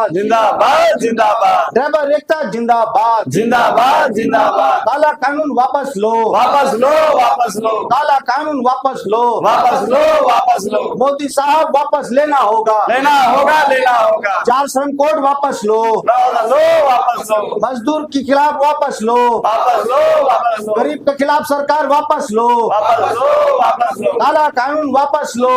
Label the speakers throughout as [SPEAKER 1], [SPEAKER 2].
[SPEAKER 1] जिंदाबाद
[SPEAKER 2] जिंदाबाद जिंदाबाद
[SPEAKER 1] ड्राइवर एकता जिंदाबाद
[SPEAKER 2] जिंदाबाद जिंदाबाद
[SPEAKER 1] काला कानून वापस लो
[SPEAKER 2] वापस लो वापस लो
[SPEAKER 1] काला कानून वापस लो
[SPEAKER 2] वापस लो वापस लो
[SPEAKER 1] मोदी साहब वापस लेना होगा
[SPEAKER 2] लेना होगा
[SPEAKER 1] चार श्रम कोड वापस लो
[SPEAKER 2] वापस लो
[SPEAKER 1] मजदूर के खिलाफ वापस लो
[SPEAKER 2] वापस लो
[SPEAKER 1] गरीब के खिलाफ सरकार वापस लो
[SPEAKER 2] वापस लो
[SPEAKER 1] काला कानून वापस लो।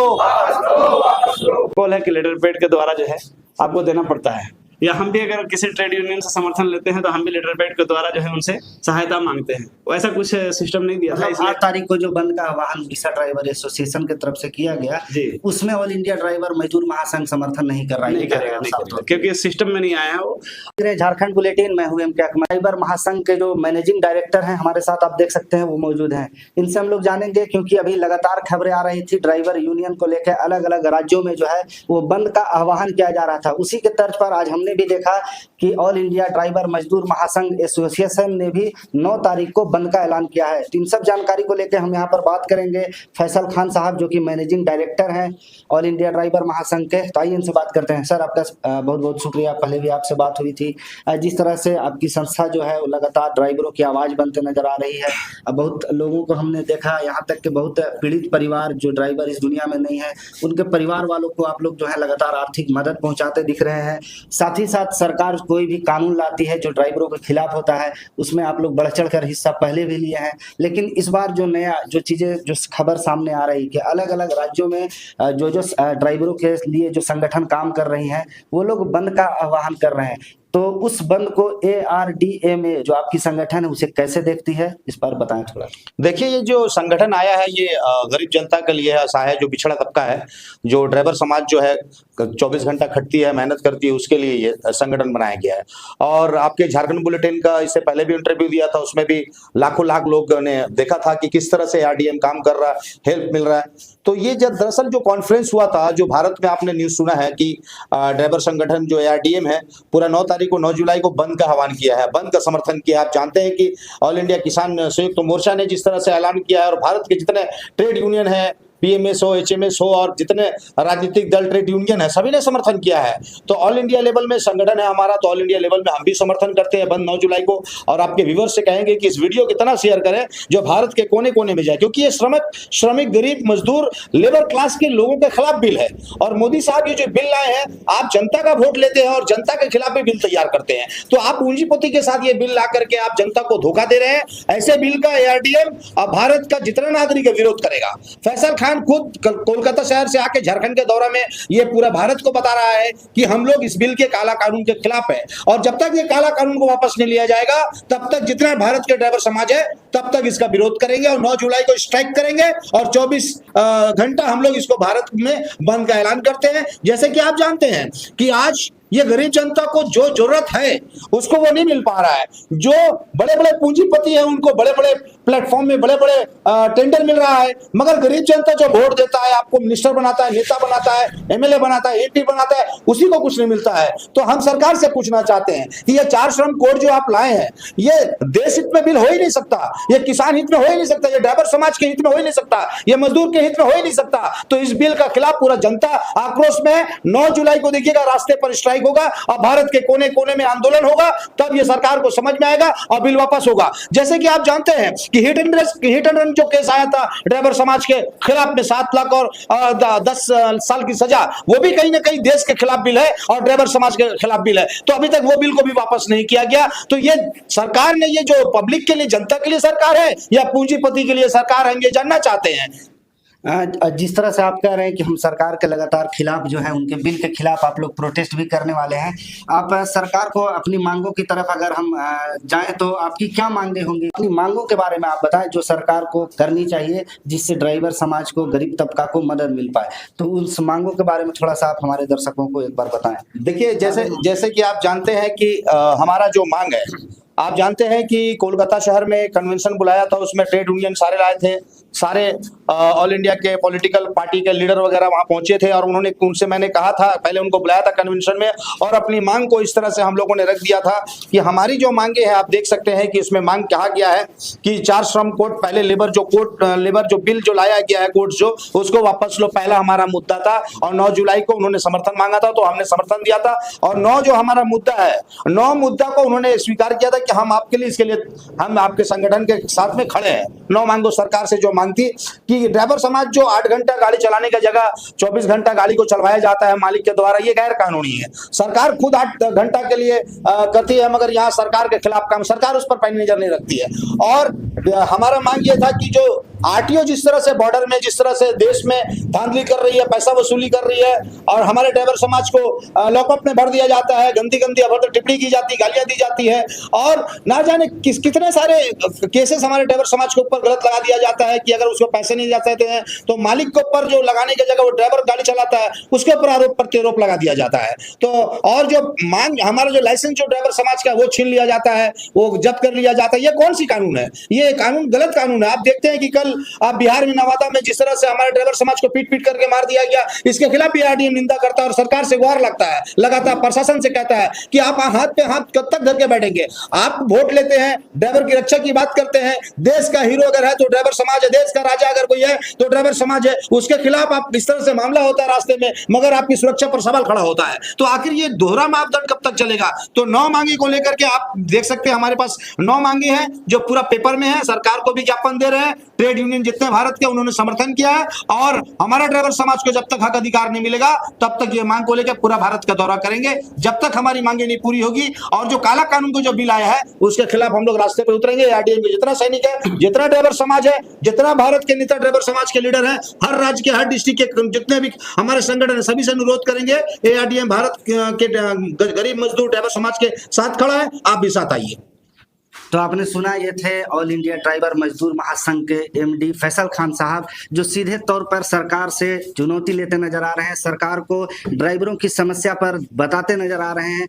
[SPEAKER 3] कॉल है कि लेटर पेड के द्वारा जो है आपको देना पड़ता है, या हम भी अगर किसी ट्रेड यूनियन से समर्थन लेते हैं तो हम भी लेटर पेड के द्वारा जो है उनसे सहायता मांगते हैं। वैसा कुछ सिस्टम नहीं दिया था।
[SPEAKER 4] मतलब 8 तारीख को जो बंद का आह्वान उड़ीसा ड्राइवर एसोसिएशन की तरफ से किया गया उसमें ऑल इंडिया ड्राइवर मजदूर महासंघ समर्थन नहीं कर रहा है,
[SPEAKER 3] नहीं करेगा क्योंकि इस सिस्टम में नहीं आया वो।
[SPEAKER 4] झारखंड बुलेटिन में हुए ड्राइवर महासंघ के जो मैनेजिंग डायरेक्टर हैं हमारे साथ, आप देख सकते हैं वो मौजूद हैं। इनसे हम लोग जानेंगे क्योंकि अभी लगातार खबरें आ रही थी ड्राइवर यूनियन को लेकर अलग अलग राज्यों में जो है वो बंद का आह्वान किया जा रहा था। उसी के तर्ज पर आज हमने भी देखा कि ऑल इंडिया ड्राइवर मजदूर महासंघ एसोसिएशन ने भी 9 तारीख को बंद का ऐलान किया है। इन सब जानकारी को लेकर हम यहाँ पर बात करेंगे फैसल खान साहब जो कि मैनेजिंग डायरेक्टर हैं ऑल इंडिया ड्राइवर महासंघ के। तो आइए इनसे बात करते हैं। सर आपका बहुत बहुत शुक्रिया, पहले भी आपसे बात हुई थी। जिस तरह से आपकी संस्था जो है वो लगातार ड्राइवरों की आवाज बनते नजर आ रही है, बहुत लोगों को हमने देखा, यहाँ तक कि बहुत पीड़ित परिवार जो ड्राइवर इस दुनिया में नहीं है उनके परिवार वालों को आप लोग जो है लगातार आर्थिक मदद पहुंचाते दिख रहे हैं। साथ ही साथ सरकार कोई भी कानून लाती है जो ड्राइवरों के खिलाफ होता है उसमें आप लोग बढ़ चढ़ कर हिस्सा पहले भी लिए हैं। लेकिन इस बार जो नया जो चीजें जो खबर सामने आ रही कि अलग अलग राज्यों में जो ड्राइवरों के लिए जो संगठन काम कर रही हैं वो लोग बंद का आह्वान कर रहे हैं, तो उस बंद को ARDMA जो आपकी संगठन है उसे कैसे देखती है, इस पर बताएं थोड़ा।
[SPEAKER 5] देखिए, ये जो संगठन आया है ये गरीब जनता के लिए है, असहाय जो पिछड़ा तबका है, जो ड्राइवर समाज जो है 24 घंटा खटती है, मेहनत करती है, उसके लिए ये संगठन बनाया गया है। और आपके झारखंड बुलेटिन का इससे पहले भी इंटरव्यू दिया था, उसमें भी लाखों लाख लोग ने देखा था कि किस तरह से ARDM काम कर रहा है, हेल्प मिल रहा है। तो ये जब दरअसल जो कॉन्फ्रेंस हुआ था, जो भारत में आपने न्यूज सुना है कि ड्राइवर संगठन जो ARDM है पूरा 9 तारीख को 9 जुलाई को बंद का आह्वान किया है, बंद का समर्थन किया। आप जानते हैं कि ऑल इंडिया किसान संयुक्त मोर्चा ने जिस तरह से ऐलान किया है और भारत के जितने ट्रेड यूनियन है, PMS हो, HMS हो और जितने राजनीतिक दल ट्रेड यूनियन है सभी ने समर्थन किया है। तो ऑल इंडिया लेवल में संगठन है हमारा, तो ऑल इंडिया लेवल में हम भी समर्थन करते हैं बंद 9 जुलाई को। और आपके व्यूअर्स से कहेंगे कि इस वीडियो कितना शेयर करें जो भारत के कोने कोने में जाए, क्योंकि ये श्रमिक गरीब मजदूर लेबर क्लास के लोगों के खिलाफ बिल है। और मोदी साहब ये जो बिल लाए हैं, आप जनता का वोट लेते हैं और जनता के खिलाफ भी बिल तैयार करते हैं, तो आप पूंजीपति के साथ ये बिल ला करके आप जनता को धोखा दे रहे हैं। ऐसे बिल का ARDM और भारत का जितना नागरिक विरोध करेगा। फैसल खान खुद कोलकाता शहर से आके झारखंड के दौरा में ये पूरा भारत को बता रहा है कि हम लोग इस बिल के काला कानून के खिलाफ है, और जब तक ये काला कानून को वापस नहीं लिया जाएगा तब तक जितना भारत के ड्राइवर समाज है तब तक इसका विरोध करेंगे और 9 जुलाई को स्ट्राइक करेंगे और 24 घंटा हम लोग इसको भारत में बंद का ऐलान करते हैं। जैसे कि आप जानते हैं कि आज ये गरीब जनता को जो जरूरत है उसको वो नहीं मिल पा रहा है। जो बड़े बड़े पूंजीपति हैं उनको बड़े बड़े प्लेटफॉर्म में बड़े बड़े टेंडर मिल रहा है, मगर गरीब जनता जो वोट देता है, आपको मिनिस्टर बनाता है, नेता बनाता है, MLA बनाता है, MP बनाता है, उसी को कुछ नहीं मिलता है। तो हम सरकार से पूछना चाहते हैं कि ये 4 श्रम कोड जो आप लाए हैं ये देश हित में बिल हो ही नहीं सकता, ये किसान हित में हो ही नहीं सकता, ये ड्राइवर समाज के हित में हो ही नहीं सकता, ये मजदूर के हित में हो ही नहीं सकता। तो इस बिल का खिलाफ पूरा जनता आक्रोश में 9 जुलाई को देखिएगा रास्ते पर स्ट्राइक होगा और भारत के कोने कोने में आंदोलन होगा, तब ये सरकार को समझ में आएगा और बिल वापस होगा। जैसे कि आप जानते हैं कि हिट एंड रन जो केस आया था ड्राइवर समाज के खिलाफ में 7 लाख और 10 साल की सजा, वो भी कहीं ना कहीं देश के खिलाफ बिल है और ड्राइवर समाज के खिलाफ बिल है। तो अभी तक वो बिल को भी वापस नहीं किया गया। तो ये सरकार ने, ये जो पब्लिक के लिए, जनता के लिए सरकार है या पूंजीपति के लिए सरकार है, ये जानना चाहते हैं।
[SPEAKER 4] जिस तरह से आप कह रहे हैं कि हम सरकार के लगातार खिलाफ जो है उनके बिल के खिलाफ आप लोग प्रोटेस्ट भी करने वाले हैं, आप सरकार को अपनी मांगों की तरफ अगर हम जाएं तो आपकी क्या मांगे होंगी? अपनी मांगों के बारे में आप बताएं जो सरकार को करनी चाहिए जिससे ड्राइवर समाज को, गरीब तबका को मदद मिल पाए। तो उस मांगों के बारे में थोड़ा सा आप हमारे दर्शकों को एक बार बताएं।
[SPEAKER 5] देखिए, जैसे कि आप जानते हैं कि हमारा जो मांग है, आप जानते हैं कि कोलकाता शहर में कन्वेंशन बुलाया था, उसमें ट्रेड यूनियन सारे लाए थे, सारे ऑल इंडिया के पॉलिटिकल पार्टी के लीडर वगैरह वहां पहुंचे थे और उन्होंने उनसे मैंने कहा था, पहले उनको बुलाया था कन्वेंशन में और अपनी मांग को इस तरह से हम लोगों ने रख दिया था कि हमारी जो मांगे हैं, आप देख सकते हैं कि इसमें मांग कहा गया है कि 4 श्रम कोड, पहले लेबर जो बिल जो लाया गया है कोर्ट जो, उसको वापस लो, पहला हमारा मुद्दा था। और 9 जुलाई को उन्होंने समर्थन मांगा था तो हमने समर्थन दिया था। और 9 जो हमारा मुद्दा है, 9 मुद्दा को उन्होंने स्वीकार किया था कि हम आपके लिए, इसके लिए हम आपके संगठन के साथ में खड़े हैं। 9 मांगो सरकार से जो मांग थी कि ड्राइवर समाज जो 8 घंटा गाड़ी चलाने की जगह 24 घंटा गाड़ी को चलवाया जाता है मालिक के द्वारा, ये गैर कानूनी है। सरकार खुद 8 घंटा के लिए करती है, मगर यहाँ सरकार के खिलाफ काम, सरकार उस पर पैनी नजर नहीं रखती है। और हमारा मांग ये था कि जो आरटीओ जिस तरह से बॉर्डर में, जिस तरह से देश में धांधली कर रही है, पैसा वसूली कर रही है और हमारे ड्राइवर समाज को लॉकअप में भर दिया जाता है, गंदी गंदी अभद्र टिप्पणी की जाती, गालियां दी जाती है और ना जाने कितने सारे केसेस हमारे ड्राइवर समाज के ऊपर गलत लगा दिया जाता है कि अगर उसको पैसे नहीं जाते हैं तो मालिक के ऊपर जो लगाने की जगह वो ड्राइवर गाड़ी चलाता है उसके ऊपर आरोप प्रत्यारोप लगा दिया जाता है। तो और जो मांग, हमारा जो लाइसेंस जो ड्राइवर समाज का वो छीन लिया जाता है, वो जब्त कर लिया जाता है। ये कौन सी कानून है? ये कानून गलत कानून है। आप देखते हैं कि कल आप बिहार में नवादा में जिस तरह से हमारे ड्राइवर समाज को पीट पीट करके मार दिया गया, इसके खिलाफ भी आरडीएम निंदा करता है और सरकार से गुहार लगता है, लगातार प्रशासन से कहता है कि आप हाथ पे हाथ कब तक धर के बैठेंगे? आप वोट लेते हैं, ड्राइवर की रक्षा की बात करते हैं, देश का हीरो अगर है तो ड्राइवर समाज है, देश का राजा अगर कोई है तो ड्राइवर समाज है, उसके खिलाफ आप इस तरह से मामला होता है रास्ते में, मगर आपकी सुरक्षा पर सवाल खड़ा होता है। तो आखिर ये दोहरा मापदंड कब तक चलेगा? तो 9 मांगे को लेकर के आप देख सकते हैं हमारे पास 9 मांगे हैं जो पूरा पेपर में है, सरकार को भी ज्ञापन दे रहे हैं, ट्रेड यूनियन जितने भारत के उन्होंने समर्थन किया है और हमारा ड्राइवर समाज को जब तक हक अधिकार नहीं मिलेगा तब तक ये मांग को लेकर पूरा भारत का दौरा करेंगे, जब तक हमारी मांगे नहीं पूरी होगी। और जो काला कानून को जो बिल आया है उसके खिलाफ हम लोग रास्ते पे उतरेंगे। आरडीएम के जितना सैनिक है, जितना ड्राइवर समाज है, जितना भारत के नेता ड्राइवर समाज के लीडर हैं, हर राज्य के, हर डिस्ट्रिक्ट के जितने भी हमारे संगठन है, सभी से अनुरोध करेंगे, एआरडीएम भारत के गरीब मजदूर ड्राइवर समाज के साथ खड़ा है, आप भी साथ आइए।
[SPEAKER 4] तो आपने सुना, ये थे ऑल इंडिया ड्राइवर मजदूर महासंघ के एमडी फैसल खान साहब, जो सीधे तौर पर सरकार से चुनौती लेते नजर आ रहे हैं, सरकार को ड्राइवरों की समस्या पर बताते नजर आ रहे हैं।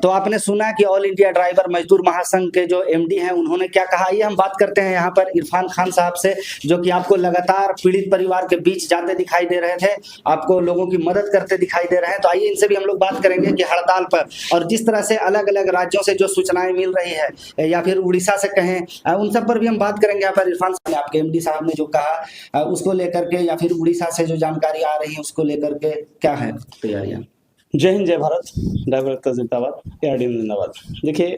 [SPEAKER 4] तो आपने सुना कि ऑल इंडिया ड्राइवर मजदूर महासंघ के जो एमडी हैं उन्होंने क्या कहा। ये हम बात करते हैं यहाँ पर इरफान खान साहब से, जो कि आपको लगातार पीड़ित परिवार के बीच जाते दिखाई दे रहे थे, आपको लोगों की मदद करते दिखाई दे रहे हैं। तो आइए इनसे भी हम लोग बात करेंगे कि हड़ताल पर और जिस तरह से अलग अलग राज्यों से जो सूचनाएं मिल रही है या फिर उड़ीसा से कहें, उन सब पर भी हम बात करेंगे। यहाँ पर इरफान साहब ने, आपके एमडी साहब ने जो कहा उसको लेकर के, या फिर उड़ीसा से जो जानकारी आ रही है उसको लेकर के क्या है तैयारियां?
[SPEAKER 3] जय हिंद, जय भारत, ड्राइवर एकता जिंदाबाद, एआरडीएम जिंदाबाद। देखिए,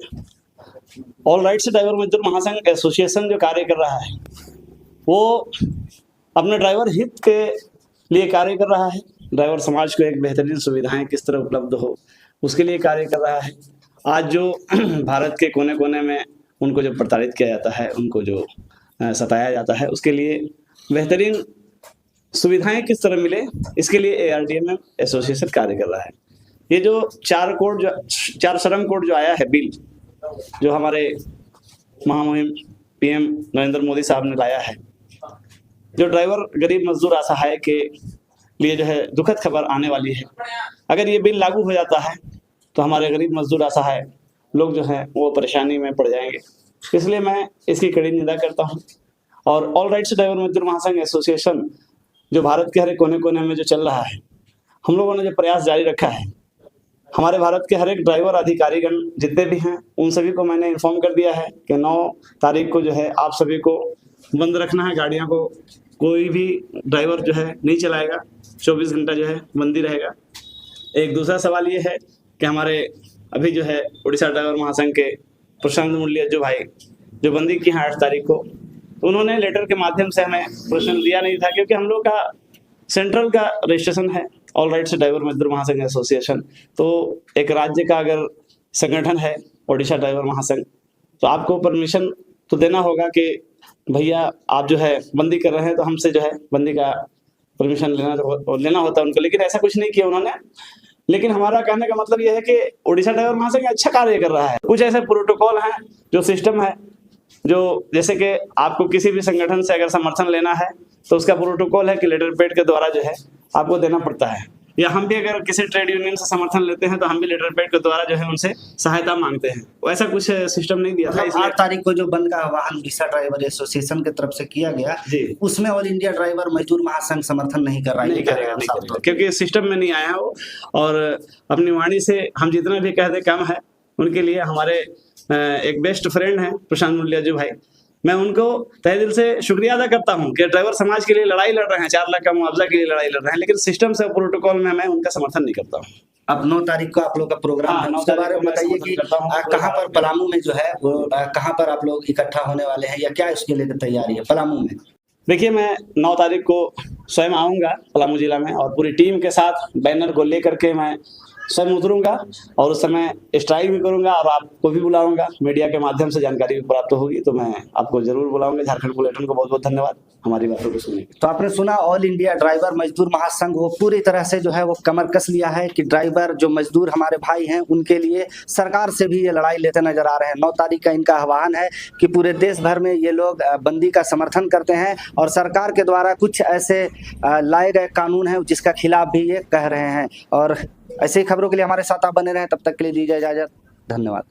[SPEAKER 3] ऑल राइट्स ड्राइवर मजदूर महासंघ एसोसिएशन जो कार्य कर रहा है वो अपने ड्राइवर हित के लिए कार्य कर रहा है। ड्राइवर समाज को एक बेहतरीन सुविधाएं किस तरह उपलब्ध हो उसके लिए कार्य कर रहा है। आज जो भारत के कोने कोने में उनको जो प्रताड़ित किया जाता है, उनको जो सताया जाता है, उसके लिए बेहतरीन सुविधाएं किस तरह मिले, इसके लिए एआरडीएम एसोसिएशन कार्य कर रहा है। ये जो 4 श्रम कोड जो आया है बिल, जो हमारे महामहिम पीएम नरेंद्र मोदी साहब ने लाया है, जो ड्राइवर गरीब मजदूर असहाय के लिए जो है दुखद खबर आने वाली है। अगर ये बिल लागू हो जाता है तो हमारे गरीब मजदूर असहाय लोग जो हैं वो परेशानी में पड़ जाएंगे। इसलिए मैं इसकी कड़ी निंदा करता हूँ। और ऑल राइट्स ड्राइवर मजदूर महासंघ एसोसिएशन जो भारत के हर कोने कोने में जो चल रहा है, हम लोगों ने जो प्रयास जारी रखा है, हमारे भारत के हर एक ड्राइवर अधिकारीगण जितने भी हैं उन सभी को मैंने इन्फॉर्म कर दिया है कि 9 तारीख को जो है आप सभी को बंद रखना है गाड़ियों को। कोई भी ड्राइवर जो है नहीं चलाएगा, 24 घंटा जो है बंदी रहेगा। एक दूसरा सवाल ये है कि हमारे अभी जो है उड़ीसा ड्राइवर महासंघ के प्रशांत मूल्य जो भाई जो बंदी की है 8 तारीख को, उन्होंने लेटर के माध्यम से हमें प्रश्न दिया नहीं था, क्योंकि हम लोग का सेंट्रल का रजिस्ट्रेशन है ऑल राइट्स ड्राइवर मजदूर महासंघ एसोसिएशन। तो एक राज्य का अगर संगठन है ओडिशा ड्राइवर महासंघ, तो आपको परमिशन तो देना होगा कि भैया आप जो है बंदी कर रहे हैं, तो हमसे जो है बंदी का परमिशन लेना होता है उनको। लेकिन ऐसा कुछ नहीं किया उन्होंने। लेकिन हमारा कहने का मतलब यह है कि ओडिशा ड्राइवर महासंघ अच्छा कार्य कर रहा है। कुछ ऐसे प्रोटोकॉल हैं, जो सिस्टम है, जो जैसे कि आपको किसी भी संगठन से अगर समर्थन लेना है तो उसका प्रोटोकॉल है कि लेटर पैड के द्वारा जो है आपको देना पड़ता है। या हम भी अगर किसी ट्रेड यूनियन से समर्थन लेते हैं तो हम भी लेटर पैड के द्वारा जो है उनसे सहायता मांगते हैं। वैसा कुछ सिस्टम नहीं दिया था, इसलिए
[SPEAKER 4] 8 तारीख को जो बंद का आह्वान रिक्शा ड्राइवर एसोसिएशन की तरफ से किया गया
[SPEAKER 3] जी।
[SPEAKER 4] उसमें ऑल इंडिया ड्राइवर मजदूर महासंघ समर्थन नहीं कर रहा है,
[SPEAKER 3] नहीं
[SPEAKER 4] ये कह रहे
[SPEAKER 3] करेगा,
[SPEAKER 4] हैं
[SPEAKER 3] नहीं
[SPEAKER 4] साफ
[SPEAKER 3] करेगा,
[SPEAKER 4] तौर पे।
[SPEAKER 3] क्योंकि सिस्टम में नहीं आया है वो। और अपनी वाणी से हम जितना भी कह दे कम है। उनके लिए हमारे एक बेस्ट फ्रेंड हैं प्रशांत मुंडियाजू भाई, मैं उनको तहे दिल से शुक्रिया अदा करता हूं कि ड्राइवर समाज के लिए लड़ाई लड़ रहे हैं, 4 लाख का मुआवजा के लिए लड़ाई लड़ रहे हैं, लेकिन सिस्टम से प्रोटोकॉल में मैं उनका समर्थन नहीं करता हूं।
[SPEAKER 4] अब 9 तारीख को आप लोग का प्रोग्राम
[SPEAKER 3] हाँ,
[SPEAKER 4] है,
[SPEAKER 3] 9
[SPEAKER 4] उसके
[SPEAKER 3] तारीख
[SPEAKER 4] बारे
[SPEAKER 3] को
[SPEAKER 4] में
[SPEAKER 3] मैं
[SPEAKER 4] बताइए
[SPEAKER 3] समर्थन
[SPEAKER 4] कि
[SPEAKER 3] करता हूं।
[SPEAKER 4] कहाँ पर पलामू में जो है वो कहाँ पर आप लोग इकट्ठा होने वाले हैं या क्या इसके लिए तैयारी है पलामू में?
[SPEAKER 3] देखिए, मैं 9 तारीख को स्वयं आऊंगा पलामू जिला में और पूरी टीम के साथ बैनर को लेकर के मैं स्वयं उतरूंगा और उस समय स्ट्राइक भी करूंगा और आपको भी बुलाऊंगा। मीडिया के माध्यम से जानकारी भी प्राप्त होगी तो मैं आपको जरूर बुलाऊंगा। झारखंड बुलेटिन को बहुत बहुत धन्यवाद हमारी बातों को सुनने के लिए।
[SPEAKER 4] तो आपने सुना, ऑल इंडिया ड्राइवर मजदूर महासंघ वो पूरी तरह से जो है वो कमर कस लिया है कि ड्राइवर जो मजदूर हमारे भाई हैं उनके लिए सरकार से भी ये लड़ाई लेते नजर आ रहे हैं। 9 तारीख का इनका आह्वान है कि पूरे देश भर में ये लोग बंदी का समर्थन करते हैं और सरकार के द्वारा कुछ ऐसे लाए गए कानून हैं जिसका खिलाफ भी ये कह रहे हैं। और ऐसे ही खबरों के लिए हमारे साथ आप बने रहें, तब तक के लिए दीजिए इजाजत, धन्यवाद।